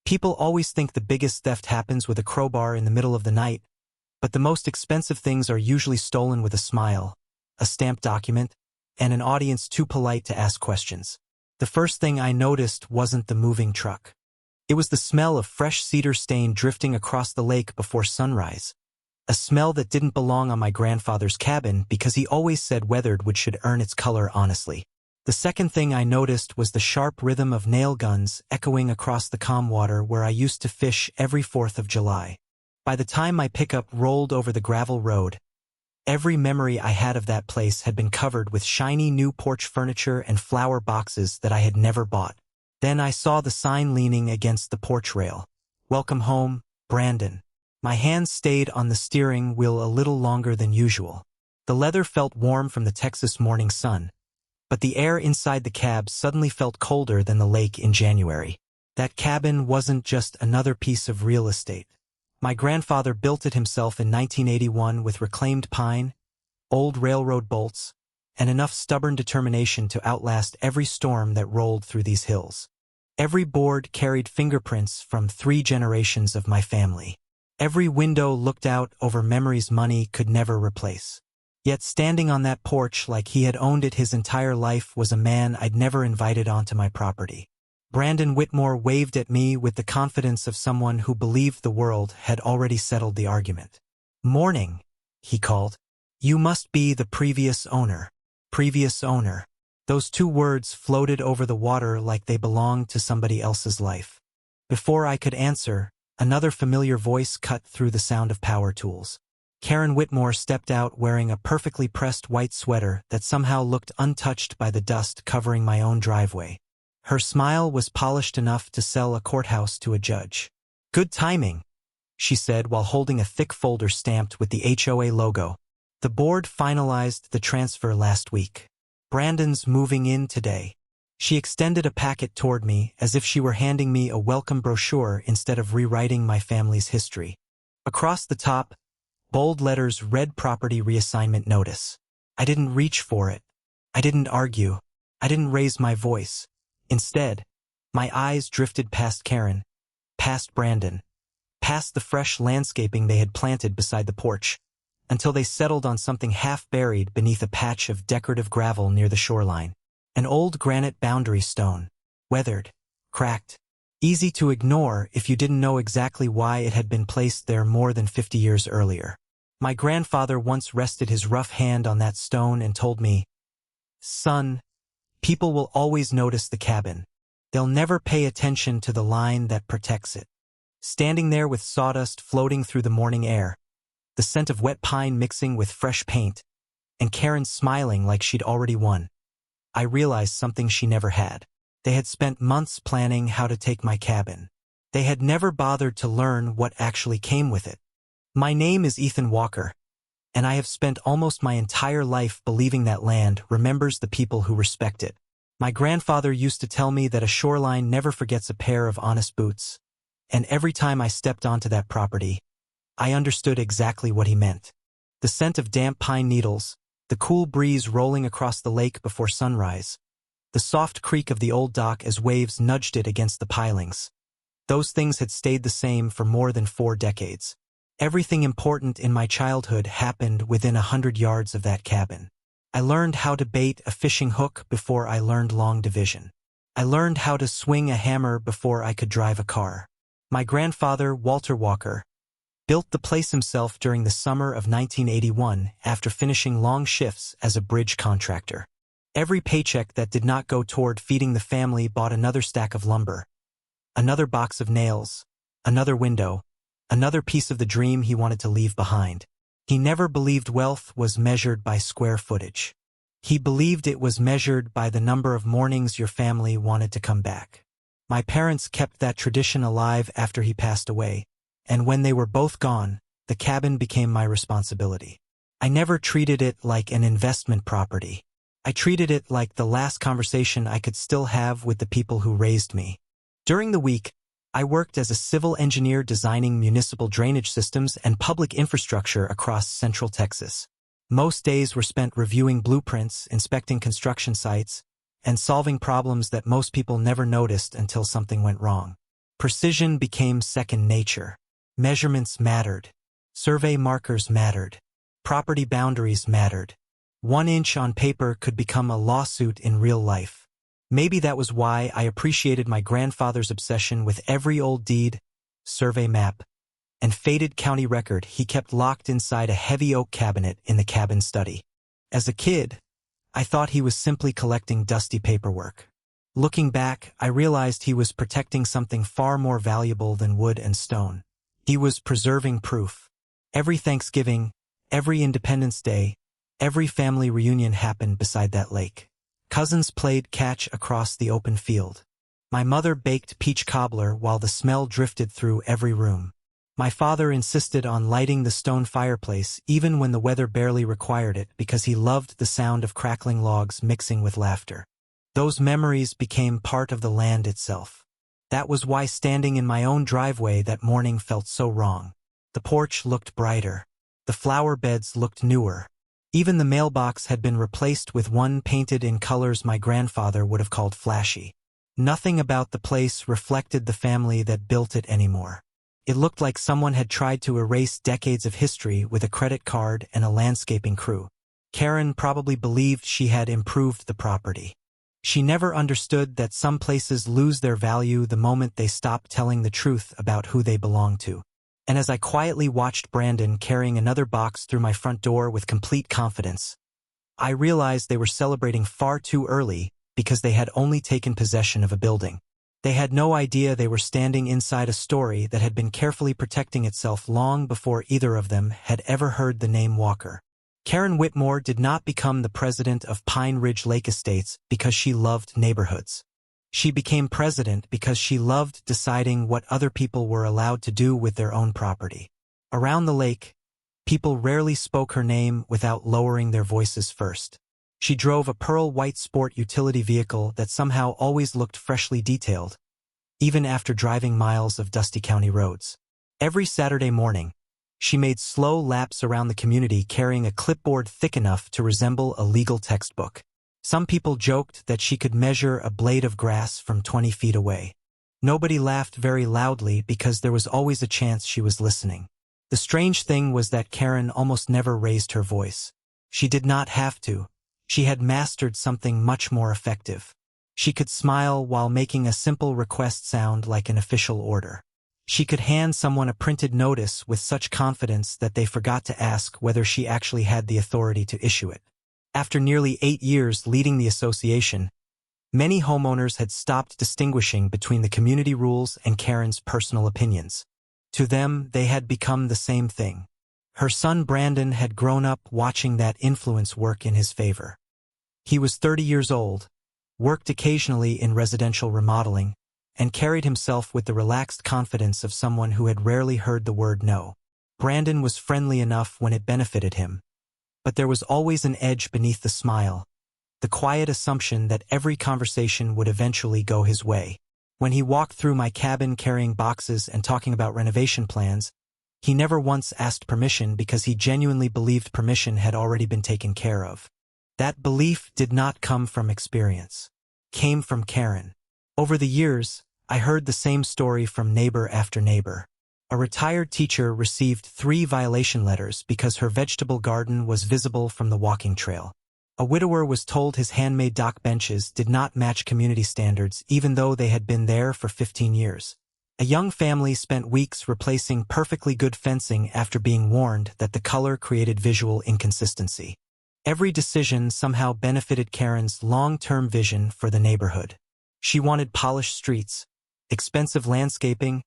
People always think the biggest theft happens with a crowbar in the middle of the night, but the most expensive things are usually stolen with a smile, a stamped document, and an audience too polite to ask questions. The first thing I noticed wasn't the moving truck. It was the smell of fresh cedar stain drifting across the lake before sunrise. A smell that didn't belong on my grandfather's cabin because he always said weathered wood should earn its color honestly. The second thing I noticed was the sharp rhythm of nail guns echoing across the calm water where I used to fish every 4th of July. By the time my pickup rolled over the gravel road, every memory I had of that place had been covered with shiny new porch furniture and flower boxes that I had never bought. Then I saw the sign leaning against the porch rail. "Welcome home, Brandon." My hands stayed on the steering wheel a little longer than usual. The leather felt warm from the Texas morning sun, but the air inside the cab suddenly felt colder than the lake in January. That cabin wasn't just another piece of real estate. My grandfather built it himself in 1981 with reclaimed pine, old railroad bolts, and enough stubborn determination to outlast every storm that rolled through these hills. Every board carried fingerprints from 3 generations of my family. Every window looked out over memories money could never replace. Yet standing on that porch like he had owned it his entire life was a man I'd never invited onto my property. Brandon Whitmore waved at me with the confidence of someone who believed the world had already settled the argument. "Morning," he called. "You must be the previous owner." Previous owner. Those 2 words floated over the water like they belonged to somebody else's life. Before I could answer, another familiar voice cut through the sound of power tools. Karen Whitmore stepped out wearing a perfectly pressed white sweater that somehow looked untouched by the dust covering my own driveway. Her smile was polished enough to sell a courthouse to a judge. "Good timing," she said while holding a thick folder stamped with the HOA logo. "The board finalized the transfer last week. Brandon's moving in today." She extended a packet toward me as if she were handing me a welcome brochure instead of rewriting my family's history. Across the top, bold letters read "Property Reassignment Notice." I didn't reach for it. I didn't argue. I didn't raise my voice. Instead, my eyes drifted past Karen, past Brandon, past the fresh landscaping they had planted beside the porch, until they settled on something half-buried beneath a patch of decorative gravel near the shoreline. An old granite boundary stone, weathered, cracked, easy to ignore if you didn't know exactly why it had been placed there more than 50 years earlier. My grandfather once rested his rough hand on that stone and told me, "Son, people will always notice the cabin. They'll never pay attention to the line that protects it." Standing there with sawdust floating through the morning air, the scent of wet pine mixing with fresh paint, and Karen smiling like she'd already won, I realized something she never had. They had spent months planning how to take my cabin. They had never bothered to learn what actually came with it. My name is Ethan Walker, and I have spent almost my entire life believing that land remembers the people who respect it. My grandfather used to tell me that a shoreline never forgets a pair of honest boots, and every time I stepped onto that property, I understood exactly what he meant. The scent of damp pine needles, the cool breeze rolling across the lake before sunrise, the soft creak of the old dock as waves nudged it against the pilings. Those things had stayed the same for more than 4 decades. Everything important in my childhood happened within 100 yards of that cabin. I learned how to bait a fishing hook before I learned long division. I learned how to swing a hammer before I could drive a car. My grandfather, Walter Walker, built the place himself during the summer of 1981 after finishing long shifts as a bridge contractor. Every paycheck that did not go toward feeding the family bought another stack of lumber, another box of nails, another window, another piece of the dream he wanted to leave behind. He never believed wealth was measured by square footage. He believed it was measured by the number of mornings your family wanted to come back. My parents kept that tradition alive after he passed away, and when they were both gone, the cabin became my responsibility. I never treated it like an investment property. I treated it like the last conversation I could still have with the people who raised me. During the week, I worked as a civil engineer designing municipal drainage systems and public infrastructure across Central Texas. Most days were spent reviewing blueprints, inspecting construction sites, and solving problems that most people never noticed until something went wrong. Precision became second nature. Measurements mattered. Survey markers mattered. Property boundaries mattered. 1 inch on paper could become a lawsuit in real life. Maybe that was why I appreciated my grandfather's obsession with every old deed, survey map, and faded county record he kept locked inside a heavy oak cabinet in the cabin study. As a kid, I thought he was simply collecting dusty paperwork. Looking back, I realized he was protecting something far more valuable than wood and stone. He was preserving proof. Every Thanksgiving, every Independence Day, every family reunion happened beside that lake. Cousins played catch across the open field. My mother baked peach cobbler while the smell drifted through every room. My father insisted on lighting the stone fireplace even when the weather barely required it because he loved the sound of crackling logs mixing with laughter. Those memories became part of the land itself. That was why standing in my own driveway that morning felt so wrong. The porch looked brighter. The flower beds looked newer. Even the mailbox had been replaced with one painted in colors my grandfather would have called flashy. Nothing about the place reflected the family that built it anymore. It looked like someone had tried to erase decades of history with a credit card and a landscaping crew. Karen probably believed she had improved the property. She never understood that some places lose their value the moment they stop telling the truth about who they belong to. And as I quietly watched Brandon carrying another box through my front door with complete confidence, I realized they were celebrating far too early because they had only taken possession of a building. They had no idea they were standing inside a story that had been carefully protecting itself long before either of them had ever heard the name Walker. Karen Whitmore did not become the president of Pine Ridge Lake Estates because she loved neighborhoods. She became president because she loved deciding what other people were allowed to do with their own property. Around the lake, people rarely spoke her name without lowering their voices first. She drove a pearl white sport utility vehicle that somehow always looked freshly detailed, even after driving miles of dusty county roads. Every Saturday morning, she made slow laps around the community carrying a clipboard thick enough to resemble a legal textbook. Some people joked that she could measure a blade of grass from 20 feet away. Nobody laughed very loudly because there was always a chance she was listening. The strange thing was that Karen almost never raised her voice. She did not have to. She had mastered something much more effective. She could smile while making a simple request sound like an official order. She could hand someone a printed notice with such confidence that they forgot to ask whether she actually had the authority to issue it. After nearly 8 years leading the association, many homeowners had stopped distinguishing between the community rules and Karen's personal opinions. To them, they had become the same thing. Her son Brandon had grown up watching that influence work in his favor. He was 30 years old, worked occasionally in residential remodeling, and carried himself with the relaxed confidence of someone who had rarely heard the word no. Brandon was friendly enough when it benefited him, but there was always an edge beneath the smile, the quiet assumption that every conversation would eventually go his way. When he walked through my cabin carrying boxes and talking about renovation plans, he never once asked permission because he genuinely believed permission had already been taken care of. That belief did not come from experience. It came from Karen. Over the years, I heard the same story from neighbor after neighbor. A retired teacher received 3 violation letters because her vegetable garden was visible from the walking trail. A widower was told his handmade dock benches did not match community standards even though they had been there for 15 years. A young family spent weeks replacing perfectly good fencing after being warned that the color created visual inconsistency. Every decision somehow benefited Karen's long-term vision for the neighborhood. She wanted polished streets, expensive landscaping,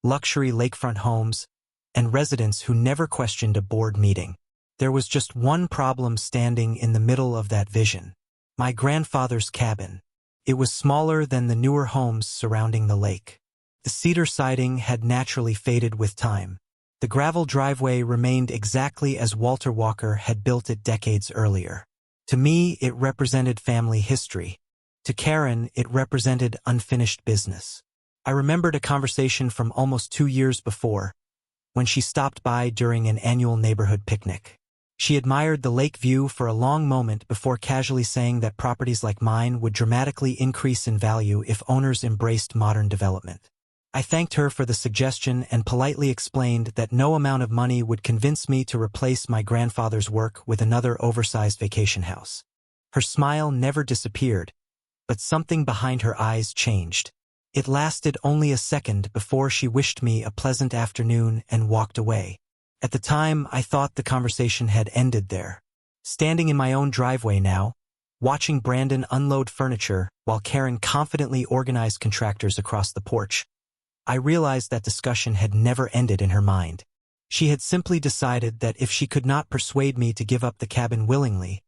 luxury lakefront homes, and residents who never questioned a board meeting. There was just one problem standing in the middle of that vision: my grandfather's cabin. It was smaller than the newer homes surrounding the lake. The cedar siding had naturally faded with time. The gravel driveway remained exactly as Walter Walker had built it decades earlier. To me, it represented family history. To Karen, it represented unfinished business. I remembered a conversation from almost 2 years before, when she stopped by during an annual neighborhood picnic. She admired the lake view for a long moment before casually saying that properties like mine would dramatically increase in value if owners embraced modern development. I thanked her for the suggestion and politely explained that no amount of money would convince me to replace my grandfather's work with another oversized vacation house. Her smile never disappeared, but something behind her eyes changed. It lasted only a second before she wished me a pleasant afternoon and walked away. At the time, I thought the conversation had ended there. Standing in my own driveway now, watching Brandon unload furniture while Karen confidently organized contractors across the porch, I realized that discussion had never ended in her mind. She had simply decided that if she could not persuade me to give up the cabin willingly,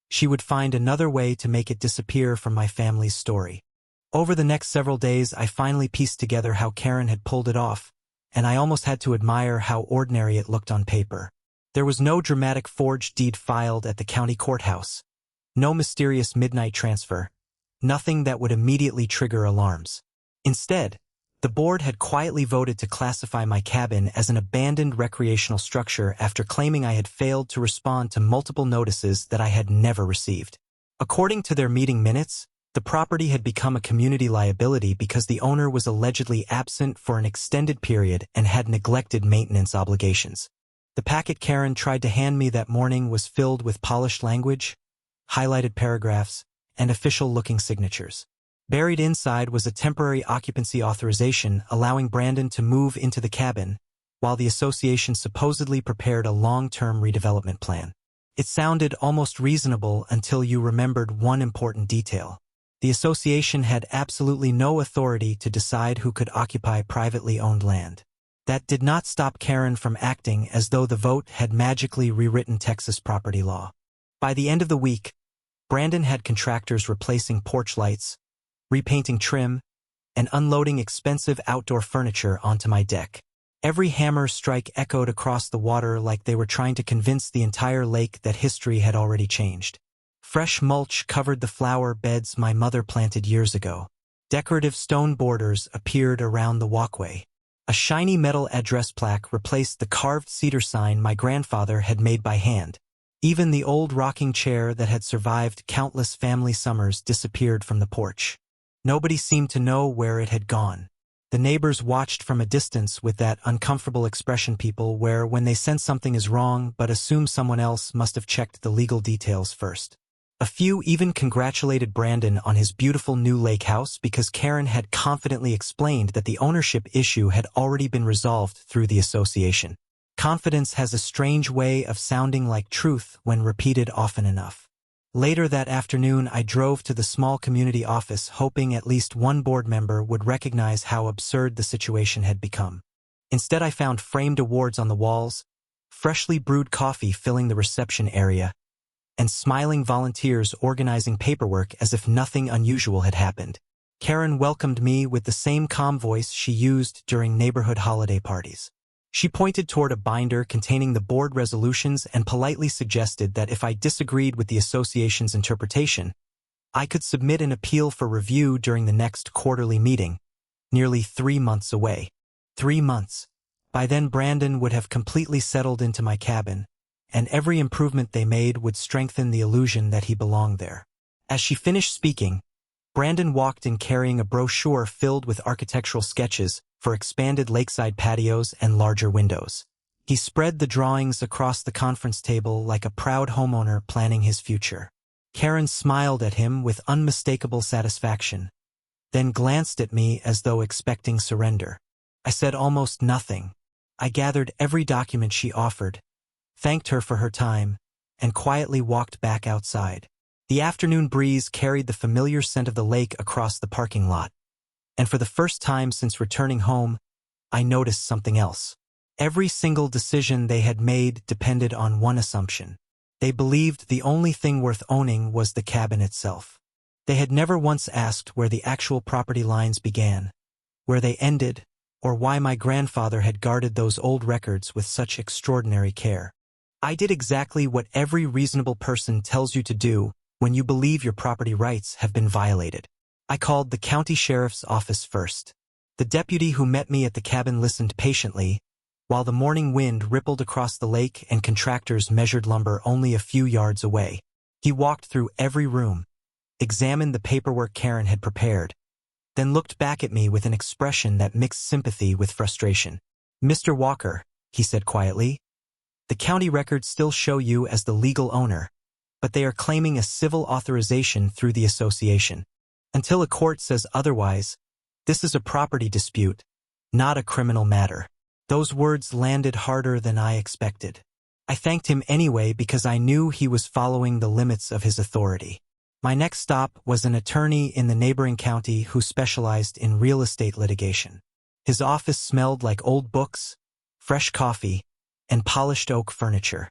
she would find another way to make it disappear from my family's story. Over the next several days, I finally pieced together how Karen had pulled it off, and I almost had to admire how ordinary it looked on paper. There was no dramatic forged deed filed at the county courthouse, no mysterious midnight transfer, nothing that would immediately trigger alarms. Instead, the board had quietly voted to classify my cabin as an abandoned recreational structure after claiming I had failed to respond to multiple notices that I had never received. According to their meeting minutes, the property had become a community liability because the owner was allegedly absent for an extended period and had neglected maintenance obligations. The packet Karen tried to hand me that morning was filled with polished language, highlighted paragraphs, and official-looking signatures. Buried inside was a temporary occupancy authorization allowing Brandon to move into the cabin, while the association supposedly prepared a long-term redevelopment plan. It sounded almost reasonable until you remembered one important detail. The association had absolutely no authority to decide who could occupy privately owned land. That did not stop Karen from acting as though the vote had magically rewritten Texas property law. By the end of the week, Brandon had contractors replacing porch lights, repainting trim, and unloading expensive outdoor furniture onto my deck. Every hammer strike echoed across the water like they were trying to convince the entire lake that history had already changed. Fresh mulch covered the flower beds my mother planted years ago. Decorative stone borders appeared around the walkway. A shiny metal address plaque replaced the carved cedar sign my grandfather had made by hand. Even the old rocking chair that had survived countless family summers disappeared from the porch. Nobody seemed to know where it had gone. The neighbors watched from a distance with that uncomfortable expression people wear when they sense something is wrong but assume someone else must have checked the legal details first. A few even congratulated Brandon on his beautiful new lake house because Karen had confidently explained that the ownership issue had already been resolved through the association. Confidence has a strange way of sounding like truth when repeated often enough. Later that afternoon, I drove to the small community office hoping at least one board member would recognize how absurd the situation had become. Instead, I found framed awards on the walls, freshly brewed coffee filling the reception area, and smiling volunteers organizing paperwork as if nothing unusual had happened. Karen welcomed me with the same calm voice she used during neighborhood holiday parties. She pointed toward a binder containing the board resolutions and politely suggested that if I disagreed with the association's interpretation, I could submit an appeal for review during the next quarterly meeting, nearly 3 months away. 3 months. By then Brandon would have completely settled into my cabin, and every improvement they made would strengthen the illusion that he belonged there. As she finished speaking, Brandon walked in carrying a brochure filled with architectural sketches for expanded lakeside patios and larger windows. He spread the drawings across the conference table like a proud homeowner planning his future. Karen smiled at him with unmistakable satisfaction, then glanced at me as though expecting surrender. I said almost nothing. I gathered every document she offered, thanked her for her time, and quietly walked back outside. The afternoon breeze carried the familiar scent of the lake across the parking lot. And for the first time since returning home, I noticed something else. Every single decision they had made depended on one assumption. They believed the only thing worth owning was the cabin itself. They had never once asked where the actual property lines began, where they ended, or why my grandfather had guarded those old records with such extraordinary care. I did exactly what every reasonable person tells you to do when you believe your property rights have been violated. I called the county sheriff's office first. The deputy who met me at the cabin listened patiently, while the morning wind rippled across the lake and contractors measured lumber only a few yards away. He walked through every room, examined the paperwork Karen had prepared, then looked back at me with an expression that mixed sympathy with frustration. "Mr. Walker," he said quietly, "the county records still show you as the legal owner, but they are claiming a civil authorization through the association. Until a court says otherwise, this is a property dispute, not a criminal matter." Those words landed harder than I expected. I thanked him anyway because I knew he was following the limits of his authority. My next stop was an attorney in the neighboring county who specialized in real estate litigation. His office smelled like old books, fresh coffee, and polished oak furniture.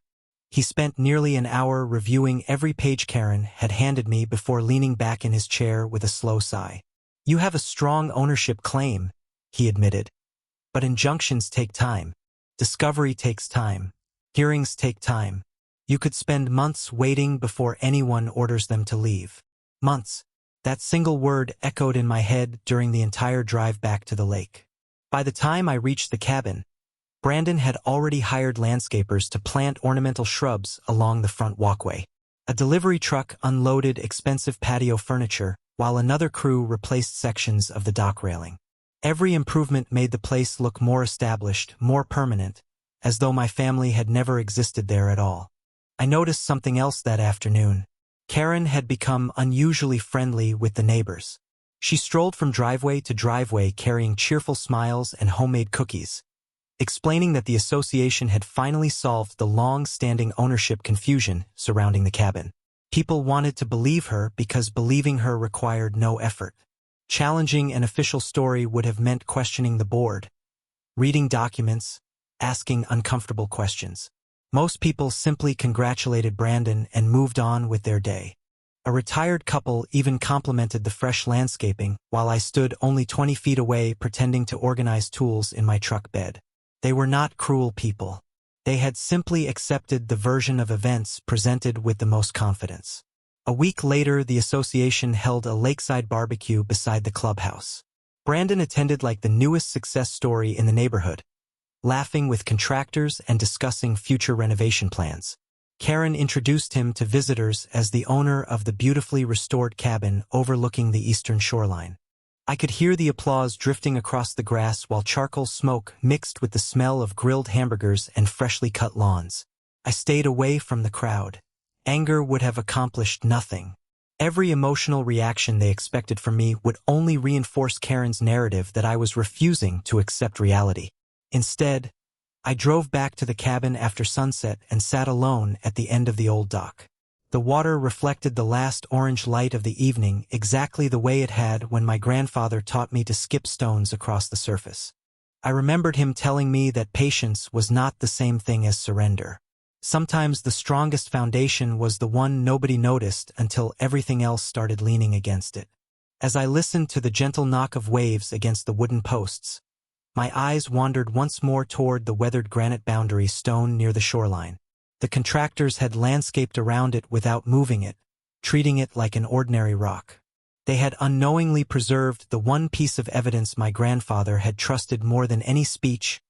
He spent nearly an hour reviewing every page Karen had handed me before leaning back in his chair with a slow sigh. "You have a strong ownership claim," he admitted. "But injunctions take time. Discovery takes time. Hearings take time. You could spend months waiting before anyone orders them to leave." Months. That single word echoed in my head during the entire drive back to the lake. By the time I reached the cabin, Brandon had already hired landscapers to plant ornamental shrubs along the front walkway. A delivery truck unloaded expensive patio furniture, while another crew replaced sections of the dock railing. Every improvement made the place look more established, more permanent, as though my family had never existed there at all. I noticed something else that afternoon. Karen had become unusually friendly with the neighbors. She strolled from driveway to driveway carrying cheerful smiles and homemade cookies, explaining that the association had finally solved the long-standing ownership confusion surrounding the cabin. People wanted to believe her because believing her required no effort. Challenging an official story would have meant questioning the board, reading documents, asking uncomfortable questions. Most people simply congratulated Brandon and moved on with their day. A retired couple even complimented the fresh landscaping while I stood only 20 feet away pretending to organize tools in my truck bed. They were not cruel people. They had simply accepted the version of events presented with the most confidence. A week later, the association held a lakeside barbecue beside the clubhouse. Brandon attended like the newest success story in the neighborhood, laughing with contractors and discussing future renovation plans. Karen introduced him to visitors as the owner of the beautifully restored cabin overlooking the eastern shoreline. I could hear the applause drifting across the grass while charcoal smoke mixed with the smell of grilled hamburgers and freshly cut lawns. I stayed away from the crowd. Anger would have accomplished nothing. Every emotional reaction they expected from me would only reinforce Karen's narrative that I was refusing to accept reality. Instead, I drove back to the cabin after sunset and sat alone at the end of the old dock. The water reflected the last orange light of the evening exactly the way it had when my grandfather taught me to skip stones across the surface. I remembered him telling me that patience was not the same thing as surrender. Sometimes the strongest foundation was the one nobody noticed until everything else started leaning against it. As I listened to the gentle knock of waves against the wooden posts, my eyes wandered once more toward the weathered granite boundary stone near the shoreline. The contractors had landscaped around it without moving it, treating it like an ordinary rock. They had unknowingly preserved the one piece of evidence my grandfather had trusted more than any speech,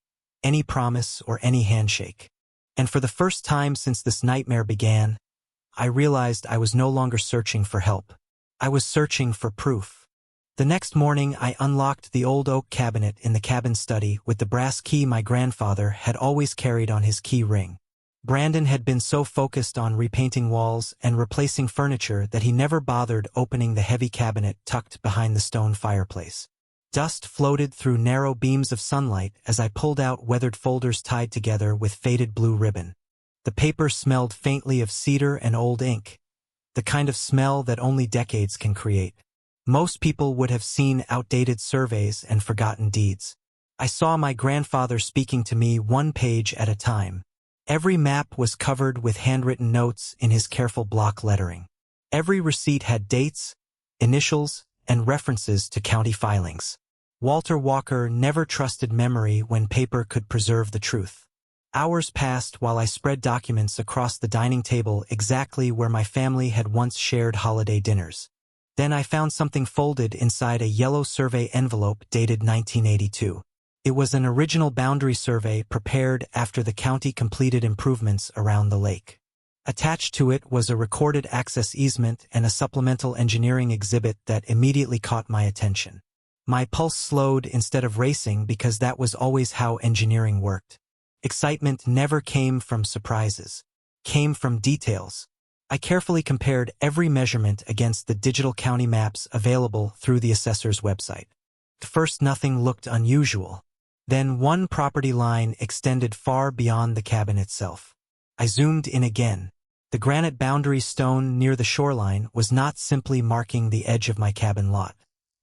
any promise, or any handshake. And for the first time since this nightmare began, I realized I was no longer searching for help. I was searching for proof. The next morning, I unlocked the old oak cabinet in the cabin study with the brass key my grandfather had always carried on his key ring. Brandon had been so focused on repainting walls and replacing furniture that he never bothered opening the heavy cabinet tucked behind the stone fireplace. Dust floated through narrow beams of sunlight as I pulled out weathered folders tied together with faded blue ribbon. The paper smelled faintly of cedar and old ink, the kind of smell that only decades can create. Most people would have seen outdated surveys and forgotten deeds. I saw my grandfather speaking to me one page at a time. Every map was covered with handwritten notes in his careful block lettering. Every receipt had dates, initials, and references to county filings. Walter Walker never trusted memory when paper could preserve the truth. Hours passed while I spread documents across the dining table exactly where my family had once shared holiday dinners. Then I found something folded inside a yellow survey envelope dated 1982. It was an original boundary survey prepared after the county completed improvements around the lake. Attached to it was a recorded access easement and a supplemental engineering exhibit that immediately caught my attention. My pulse slowed instead of racing because that was always how engineering worked. Excitement never came from surprises. Came from details. I carefully compared every measurement against the digital county maps available through the assessor's website. At first, nothing looked unusual. Then one property line extended far beyond the cabin itself. I zoomed in again. The granite boundary stone near the shoreline was not simply marking the edge of my cabin lot.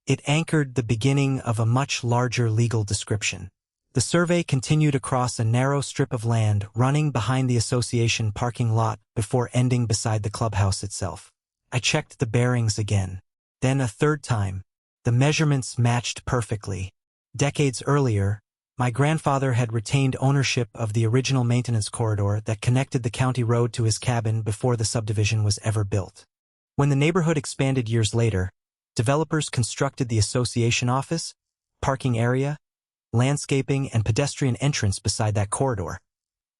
It anchored the beginning of a much larger legal description. The survey continued across a narrow strip of land running behind the association parking lot before ending beside the clubhouse itself. I checked the bearings again. Then a third time. The measurements matched perfectly. Decades earlier, my grandfather had retained ownership of the original maintenance corridor that connected the county road to his cabin before the subdivision was ever built. When the neighborhood expanded years later, developers constructed the association office, parking area, landscaping, and pedestrian entrance beside that corridor,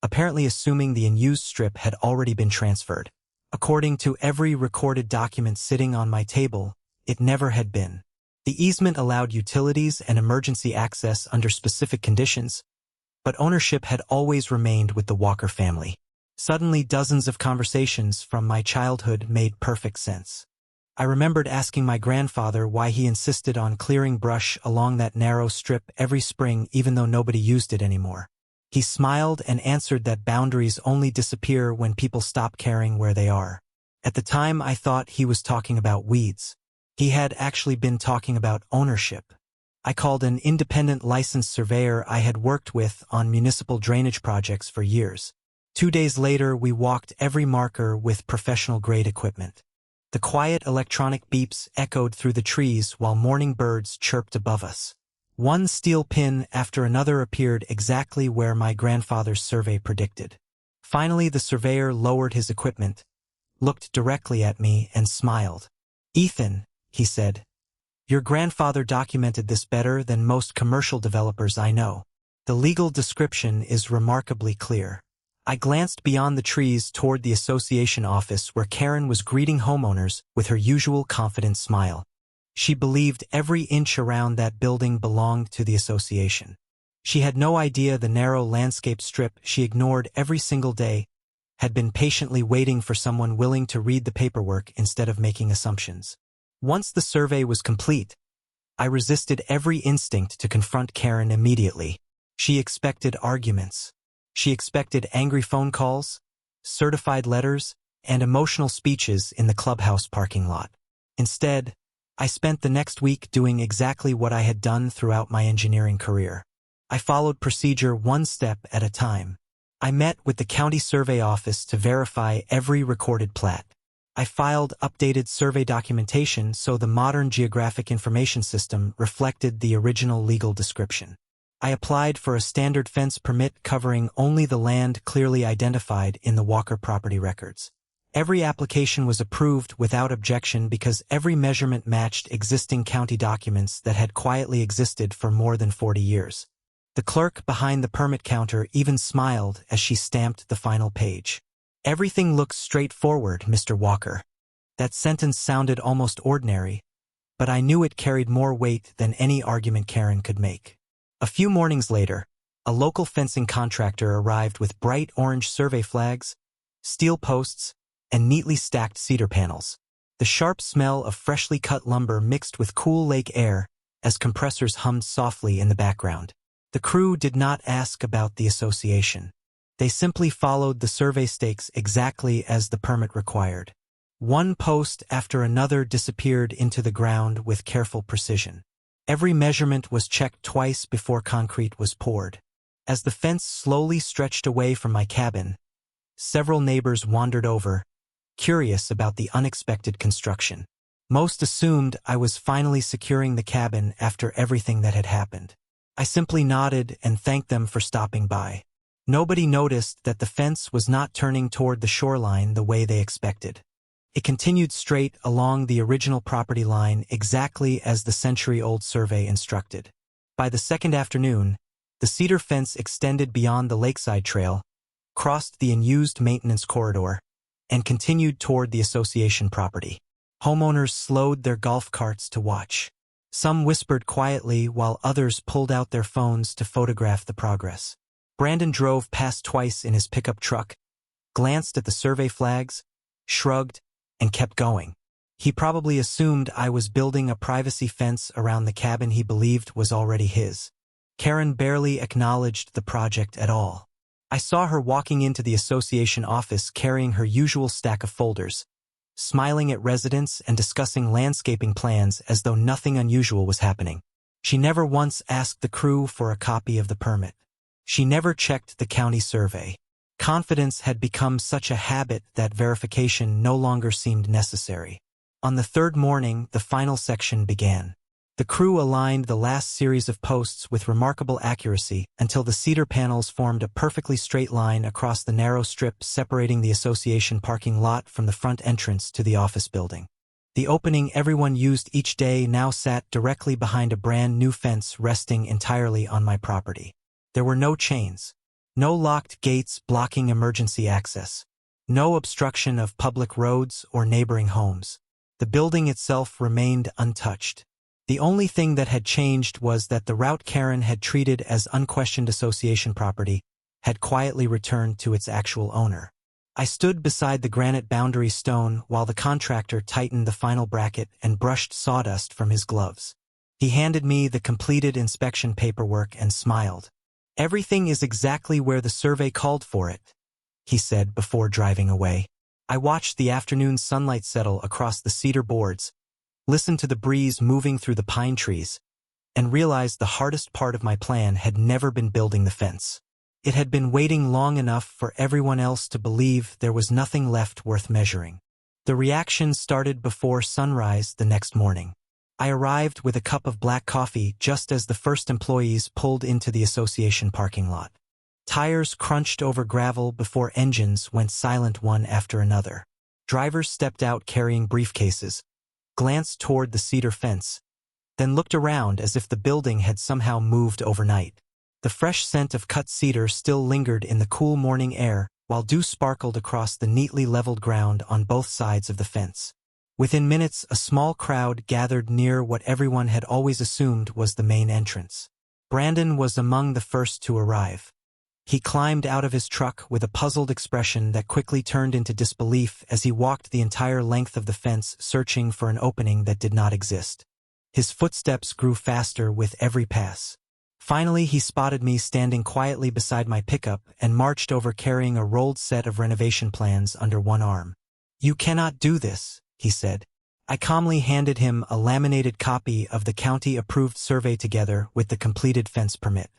apparently assuming the unused strip had already been transferred. According to every recorded document sitting on my table, it never had been. The easement allowed utilities and emergency access under specific conditions, but ownership had always remained with the Walker family. Suddenly, dozens of conversations from my childhood made perfect sense. I remembered asking my grandfather why he insisted on clearing brush along that narrow strip every spring even though nobody used it anymore. He smiled and answered that boundaries only disappear when people stop caring where they are. At the time, I thought he was talking about weeds. He had actually been talking about ownership. I called an independent licensed surveyor I had worked with on municipal drainage projects for years. 2 days later, we walked every marker with professional-grade equipment. The quiet electronic beeps echoed through the trees while morning birds chirped above us. One steel pin after another appeared exactly where my grandfather's survey predicted. Finally, the surveyor lowered his equipment, looked directly at me, and smiled. "Ethan," he said, "your grandfather documented this better than most commercial developers I know. The legal description is remarkably clear." I glanced beyond the trees toward the association office where Karen was greeting homeowners with her usual confident smile. She believed every inch around that building belonged to the association. She had no idea the narrow landscape strip she ignored every single day had been patiently waiting for someone willing to read the paperwork instead of making assumptions. Once the survey was complete, I resisted every instinct to confront Karen immediately. She expected arguments. She expected angry phone calls, certified letters, and emotional speeches in the clubhouse parking lot. Instead, I spent the next week doing exactly what I had done throughout my engineering career. I followed procedure one step at a time. I met with the county survey office to verify every recorded plat. I filed updated survey documentation so the modern geographic information system reflected the original legal description. I applied for a standard fence permit covering only the land clearly identified in the Walker property records. Every application was approved without objection because every measurement matched existing county documents that had quietly existed for more than 40 years. The clerk behind the permit counter even smiled as she stamped the final page. "Everything looks straightforward, Mr. Walker." That sentence sounded almost ordinary, but I knew it carried more weight than any argument Karen could make. A few mornings later, a local fencing contractor arrived with bright orange survey flags, steel posts, and neatly stacked cedar panels. The sharp smell of freshly cut lumber mixed with cool lake air as compressors hummed softly in the background. The crew did not ask about the association. They simply followed the survey stakes exactly as the permit required. One post after another disappeared into the ground with careful precision. Every measurement was checked twice before concrete was poured. As the fence slowly stretched away from my cabin, several neighbors wandered over, curious about the unexpected construction. Most assumed I was finally securing the cabin after everything that had happened. I simply nodded and thanked them for stopping by. Nobody noticed that the fence was not turning toward the shoreline the way they expected. It continued straight along the original property line exactly as the century-old survey instructed. By the second afternoon, the cedar fence extended beyond the lakeside trail, crossed the unused maintenance corridor, and continued toward the association property. Homeowners slowed their golf carts to watch. Some whispered quietly while others pulled out their phones to photograph the progress. Brandon drove past twice in his pickup truck, glanced at the survey flags, shrugged, and kept going. He probably assumed I was building a privacy fence around the cabin he believed was already his. Karen barely acknowledged the project at all. I saw her walking into the association office carrying her usual stack of folders, smiling at residents and discussing landscaping plans as though nothing unusual was happening. She never once asked the crew for a copy of the permit. She never checked the county survey. Confidence had become such a habit that verification no longer seemed necessary. On the third morning, the final section began. The crew aligned the last series of posts with remarkable accuracy until the cedar panels formed a perfectly straight line across the narrow strip separating the association parking lot from the front entrance to the office building. The opening everyone used each day now sat directly behind a brand new fence resting entirely on my property. There were no chains, no locked gates blocking emergency access, no obstruction of public roads or neighboring homes. The building itself remained untouched. The only thing that had changed was that the route Karen had treated as unquestioned association property had quietly returned to its actual owner. I stood beside the granite boundary stone while the contractor tightened the final bracket and brushed sawdust from his gloves. He handed me the completed inspection paperwork and smiled. "Everything is exactly where the survey called for it," he said before driving away. I watched the afternoon sunlight settle across the cedar boards, listened to the breeze moving through the pine trees, and realized the hardest part of my plan had never been building the fence. It had been waiting long enough for everyone else to believe there was nothing left worth measuring. The reaction started before sunrise the next morning. I arrived with a cup of black coffee just as the first employees pulled into the association parking lot. Tires crunched over gravel before engines went silent one after another. Drivers stepped out carrying briefcases, glanced toward the cedar fence, then looked around as if the building had somehow moved overnight. The fresh scent of cut cedar still lingered in the cool morning air, while dew sparkled across the neatly leveled ground on both sides of the fence. Within minutes, a small crowd gathered near what everyone had always assumed was the main entrance. Brandon was among the first to arrive. He climbed out of his truck with a puzzled expression that quickly turned into disbelief as he walked the entire length of the fence searching for an opening that did not exist. His footsteps grew faster with every pass. Finally, he spotted me standing quietly beside my pickup and marched over carrying a rolled set of renovation plans under one arm. "You cannot do this," he said. I calmly handed him a laminated copy of the county-approved survey together with the completed fence permit.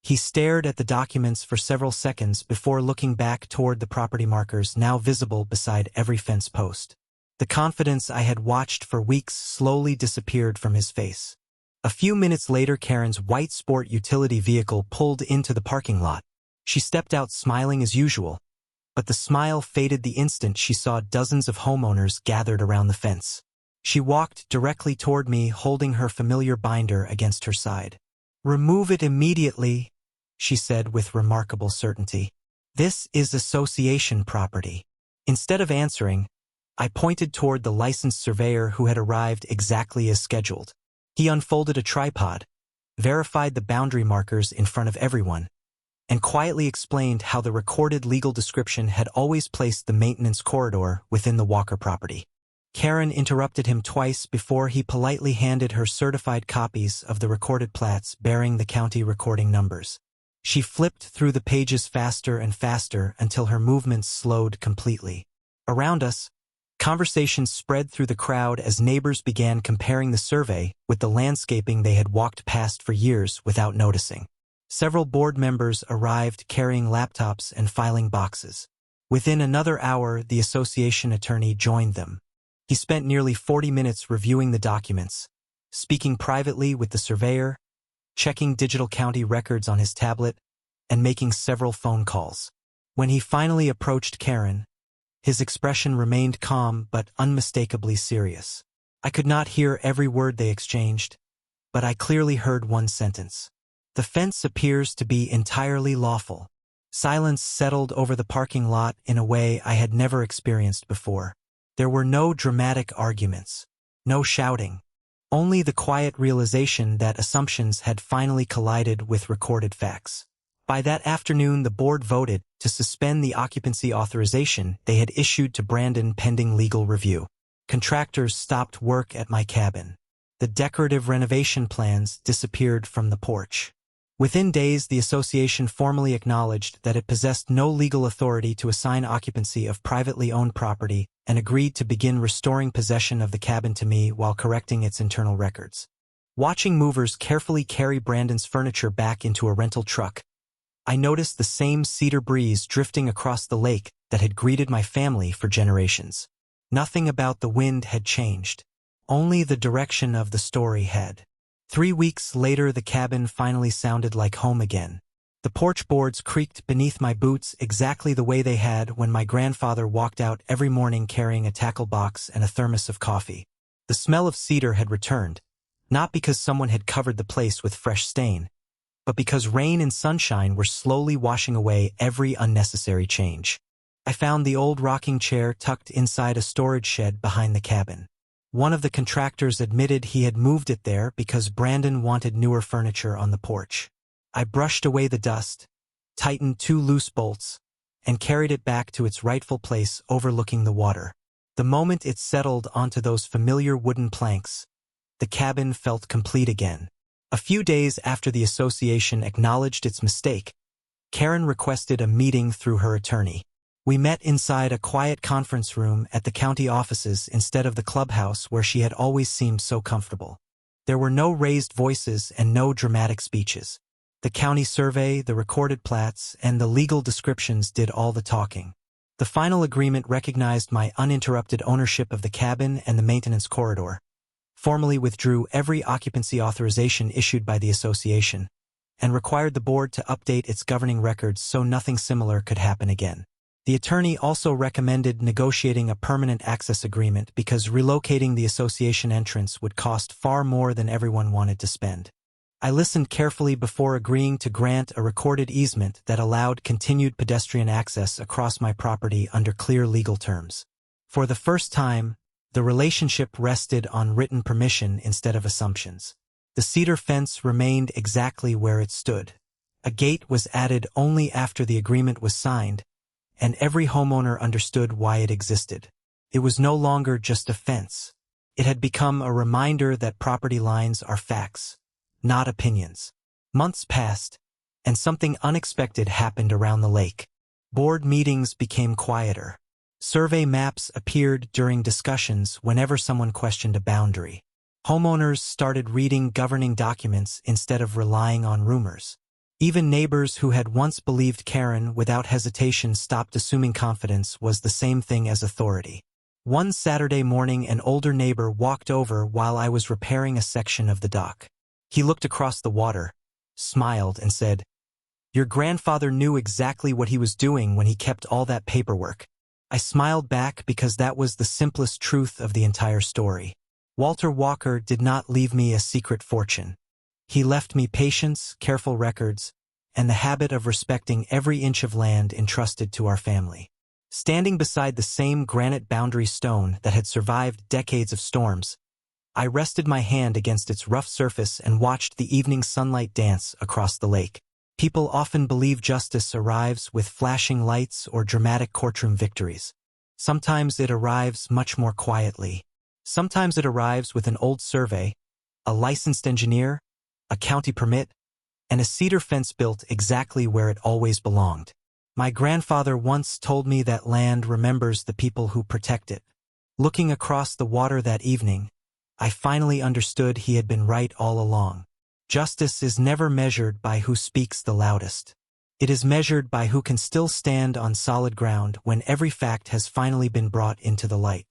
He stared at the documents for several seconds before looking back toward the property markers now visible beside every fence post. The confidence I had watched for weeks slowly disappeared from his face. A few minutes later, Karen's white sport utility vehicle pulled into the parking lot. She stepped out smiling as usual, but the smile faded the instant she saw dozens of homeowners gathered around the fence. She walked directly toward me, holding her familiar binder against her side. "Remove it immediately," she said with remarkable certainty. "This is association property." Instead of answering, I pointed toward the licensed surveyor who had arrived exactly as scheduled. He unfolded a tripod, verified the boundary markers in front of everyone, and quietly explained how the recorded legal description had always placed the maintenance corridor within the Walker property. Karen interrupted him twice before he politely handed her certified copies of the recorded plats bearing the county recording numbers. She flipped through the pages faster and faster until her movements slowed completely. Around us, conversations spread through the crowd as neighbors began comparing the survey with the landscaping they had walked past for years without noticing. Several board members arrived carrying laptops and filing boxes. Within another hour, the association attorney joined them. He spent nearly 40 minutes reviewing the documents, speaking privately with the surveyor, checking digital county records on his tablet, and making several phone calls. When he finally approached Karen, his expression remained calm but unmistakably serious. I could not hear every word they exchanged, but I clearly heard one sentence. "The fence appears to be entirely lawful." Silence settled over the parking lot in a way I had never experienced before. There were no dramatic arguments, no shouting, only the quiet realization that assumptions had finally collided with recorded facts. By that afternoon, the board voted to suspend the occupancy authorization they had issued to Brandon pending legal review. Contractors stopped work at my cabin. The decorative renovation plans disappeared from the porch. Within days, the association formally acknowledged that it possessed no legal authority to assign occupancy of privately owned property and agreed to begin restoring possession of the cabin to me while correcting its internal records. Watching movers carefully carry Brandon's furniture back into a rental truck, I noticed the same cedar breeze drifting across the lake that had greeted my family for generations. Nothing about the wind had changed. Only the direction of the story had. 3 weeks later, the cabin finally sounded like home again. The porch boards creaked beneath my boots exactly the way they had when my grandfather walked out every morning carrying a tackle box and a thermos of coffee. The smell of cedar had returned, not because someone had covered the place with fresh stain, but because rain and sunshine were slowly washing away every unnecessary change. I found the old rocking chair tucked inside a storage shed behind the cabin. One of the contractors admitted he had moved it there because Brandon wanted newer furniture on the porch. I brushed away the dust, tightened 2 loose bolts, and carried it back to its rightful place overlooking the water. The moment it settled onto those familiar wooden planks, the cabin felt complete again. A few days after the association acknowledged its mistake, Karen requested a meeting through her attorney. We met inside a quiet conference room at the county offices instead of the clubhouse where she had always seemed so comfortable. There were no raised voices and no dramatic speeches. The county survey, the recorded plats, and the legal descriptions did all the talking. The final agreement recognized my uninterrupted ownership of the cabin and the maintenance corridor, formally withdrew every occupancy authorization issued by the association, and required the board to update its governing records so nothing similar could happen again. The attorney also recommended negotiating a permanent access agreement because relocating the association entrance would cost far more than everyone wanted to spend. I listened carefully before agreeing to grant a recorded easement that allowed continued pedestrian access across my property under clear legal terms. For the first time, the relationship rested on written permission instead of assumptions. The cedar fence remained exactly where it stood. A gate was added only after the agreement was signed, and every homeowner understood why it existed. It was no longer just a fence. It had become a reminder that property lines are facts, not opinions. Months passed, and something unexpected happened around the lake. Board meetings became quieter. Survey maps appeared during discussions whenever someone questioned a boundary. Homeowners started reading governing documents instead of relying on rumors. Even neighbors who had once believed Karen without hesitation stopped assuming confidence was the same thing as authority. One Saturday morning, an older neighbor walked over while I was repairing a section of the dock. He looked across the water, smiled, and said, "Your grandfather knew exactly what he was doing when he kept all that paperwork." I smiled back because that was the simplest truth of the entire story. Walter Walker did not leave me a secret fortune. He left me patience, careful records, and the habit of respecting every inch of land entrusted to our family. Standing beside the same granite boundary stone that had survived decades of storms, I rested my hand against its rough surface and watched the evening sunlight dance across the lake. People often believe justice arrives with flashing lights or dramatic courtroom victories. Sometimes it arrives much more quietly. Sometimes it arrives with an old survey, a licensed engineer, a county permit, and a cedar fence built exactly where it always belonged. My grandfather once told me that land remembers the people who protect it. Looking across the water that evening, I finally understood he had been right all along. Justice is never measured by who speaks the loudest. It is measured by who can still stand on solid ground when every fact has finally been brought into the light.